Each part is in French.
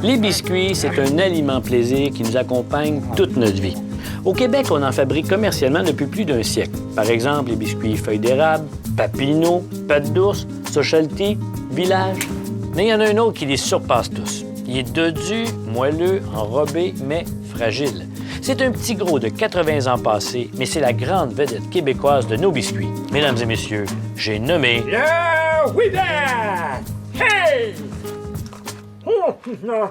Les biscuits, c'est un aliment plaisir qui nous accompagne toute notre vie. Au Québec, on en fabrique commercialement depuis plus d'un siècle. Par exemple, les biscuits feuilles d'érable, Papineau, pâte d'ours, Socialty, Village. Mais il y en a un autre qui les surpasse tous. Il est dodu, moelleux, enrobé, mais fragile. C'est un petit gros de 80 ans passés, mais c'est la grande vedette québécoise de nos biscuits. Mesdames et messieurs, j'ai nommé... Le Whippet! Hey! Oh, non.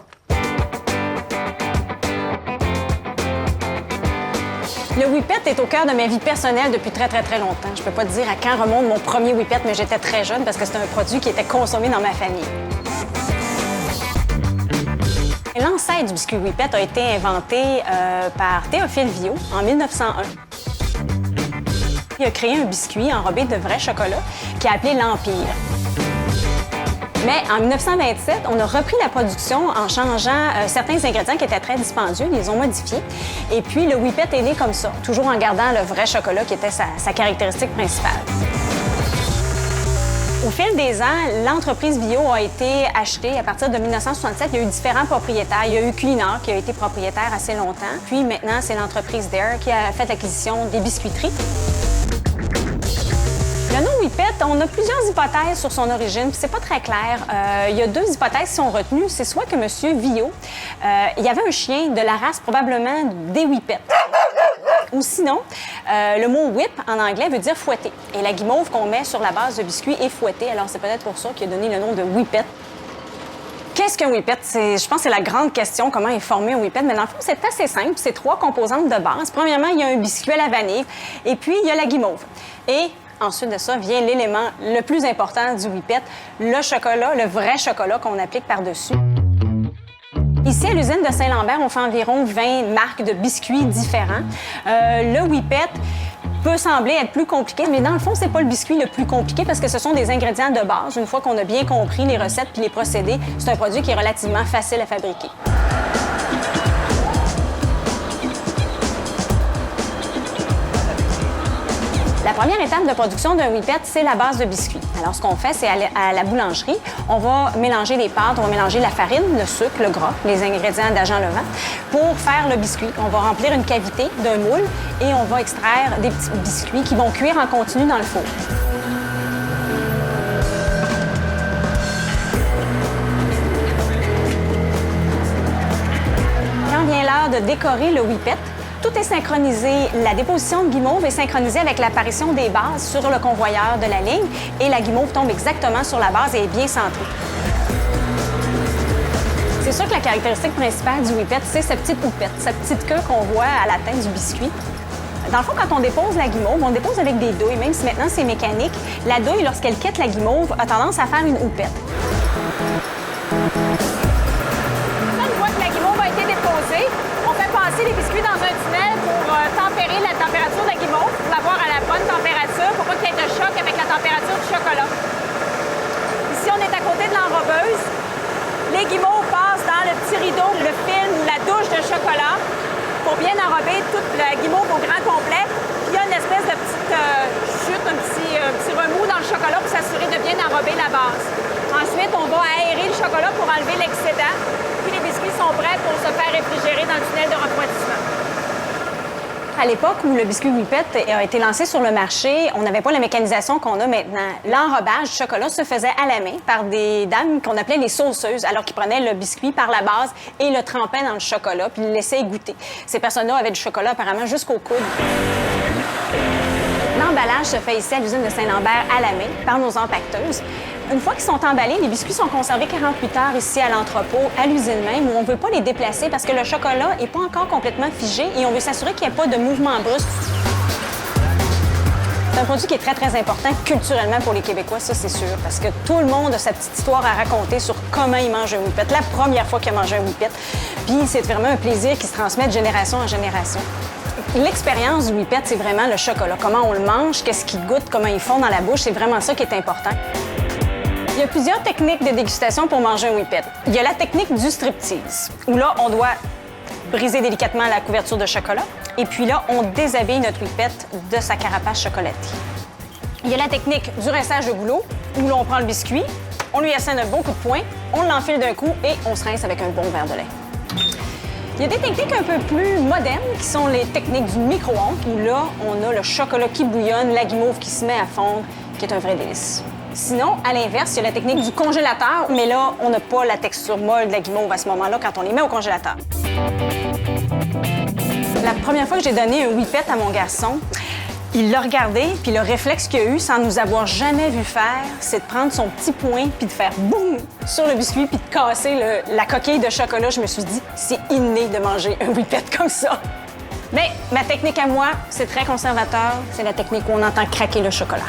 Le Whippet est au cœur de ma vie personnelle depuis très longtemps. Je peux pas te dire à quand remonte mon premier Whippet, mais j'étais très jeune parce que c'est un produit qui était consommé dans ma famille. L'ancêtre du biscuit Whippet a été inventé par Théophile Viau en 1901. Il a créé un biscuit enrobé de vrai chocolat qu'il a appelé l'Empire. Mais en 1927, on a repris la production en changeant certains ingrédients qui étaient très dispendieux, ils les ont modifiés. Et puis, le Whippet est né comme ça, toujours en gardant le vrai chocolat qui était sa caractéristique principale. Au fil des ans, l'entreprise Viau a été achetée à partir de 1967. Il y a eu différents propriétaires. Il y a eu Culinard qui a été propriétaire assez longtemps. Puis maintenant, c'est l'entreprise Dare qui a fait l'acquisition des biscuiteries. Le nom Whippet, on a plusieurs hypothèses sur son origine, puis c'est pas très clair. Il y a deux hypothèses qui sont retenues. C'est soit que M. Viau, il y avait un chien de la race probablement des Whippets. Ou sinon, le mot whip en anglais veut dire fouetter. Et la guimauve qu'on met sur la base de biscuit est fouettée. Alors c'est peut-être pour ça qu'il a donné le nom de Whippet. Qu'est-ce qu'un Whippet? Je pense que c'est la grande question, comment est formé un Whippet. Mais dans le fond, c'est assez simple. C'est trois composantes de base. Premièrement, il y a un biscuit à la vanille et puis il y a la guimauve. Et ensuite de ça vient l'élément le plus important du Whippet, le chocolat, le vrai chocolat qu'on applique par-dessus. Ici, à l'usine de Saint-Lambert, on fait environ 20 marques de biscuits différents. Le Whippet peut sembler être plus compliqué, mais dans le fond, c'est pas le biscuit le plus compliqué parce que ce sont des ingrédients de base. Une fois qu'on a bien compris les recettes puis les procédés, c'est un produit qui est relativement facile à fabriquer. La première étape de production d'un Whippet, c'est la base de biscuit. Alors, ce qu'on fait, c'est à la boulangerie, on va mélanger les pâtes, on va mélanger la farine, le sucre, le gras, les ingrédients d'agent levant pour faire le biscuit. On va remplir une cavité d'un moule et on va extraire des petits biscuits qui vont cuire en continu dans le four. Quand vient l'heure de décorer le Whippet, tout est synchronisé. La déposition de guimauve est synchronisée avec l'apparition des bases sur le convoyeur de la ligne et la guimauve tombe exactement sur la base et est bien centrée. C'est sûr que la caractéristique principale du Whippet, c'est cette petite houppette, cette petite queue qu'on voit à la tête du biscuit. Dans le fond, quand on dépose la guimauve, on dépose avec des douilles, même si maintenant c'est mécanique. La douille, lorsqu'elle quitte la guimauve, a tendance à faire une houppette. Une fois que la guimauve a été déposée, on fait passer les biscuits dans un tunnel pour tempérer la température de la guimauve, pour l'avoir à la bonne température, pour pas qu'il y ait de choc avec la température du chocolat. Ici, on est à côté de l'enrobeuse. Les guimauves passent dans le petit rideau, le film ou la douche de chocolat pour bien enrober toute la guimauve au grand complet. Puis il y a une espèce de petite chute, un petit remous dans le chocolat pour s'assurer de bien enrober la base. Ensuite, on va aérer le chocolat pour enlever l'excédent. Puis les biscuits sont prêts pour se faire réfrigérer dans le tunnel de refroidissement. À l'époque où le biscuit Whippet a été lancé sur le marché, on n'avait pas la mécanisation qu'on a maintenant. L'enrobage du chocolat se faisait à la main par des dames qu'on appelait les sauceuses, alors qu'ils prenaient le biscuit par la base et le trempaient dans le chocolat, puis le laissaient goûter. Ces personnes-là avaient du chocolat apparemment jusqu'au coude. L'emballage se fait ici à l'usine de Saint-Lambert à la main par nos empaqueteuses. Une fois qu'ils sont emballés, les biscuits sont conservés 48 heures ici à l'entrepôt, à l'usine même, où on ne veut pas les déplacer parce que le chocolat n'est pas encore complètement figé et on veut s'assurer qu'il n'y ait pas de mouvement brusque. C'est un produit qui est très important culturellement pour les Québécois, ça c'est sûr, parce que tout le monde a sa petite histoire à raconter sur comment il mange un Whippet, la première fois qu'il a mangé un Whippet. Puis c'est vraiment un plaisir qui se transmet de génération en génération. L'expérience du Whippet, c'est vraiment le chocolat. Comment on le mange, qu'est-ce qu'il goûte, comment il fond dans la bouche, c'est vraiment ça qui est important. Il y a plusieurs techniques de dégustation pour manger un Whippet. Il y a la technique du striptease, où là, on doit briser délicatement la couverture de chocolat. Et puis là, on déshabille notre Whippet de sa carapace chocolatée. Il y a la technique du rinçage de goulot, où l'on prend le biscuit, On lui assène un bon coup de poing, on l'enfile d'un coup et on se rince avec un bon verre de lait. Il y a des techniques un peu plus modernes qui sont les techniques du micro-ondes, où là, on a le chocolat qui bouillonne, la guimauve qui se met à fondre, qui est un vrai délice. Sinon, à l'inverse, il y a la technique du congélateur, mais là, on n'a pas la texture molle de la guimauve à ce moment-là quand on les met au congélateur. La première fois que j'ai donné un whippet à mon garçon, il l'a regardé, puis le réflexe qu'il a eu, sans nous avoir jamais vu faire, c'est de prendre son petit poing puis de faire boum sur le biscuit puis de casser la coquille de chocolat. Je me suis dit, c'est inné de manger un whippet comme ça. Mais ma technique à moi, c'est très conservateur. C'est la technique où on entend craquer le chocolat.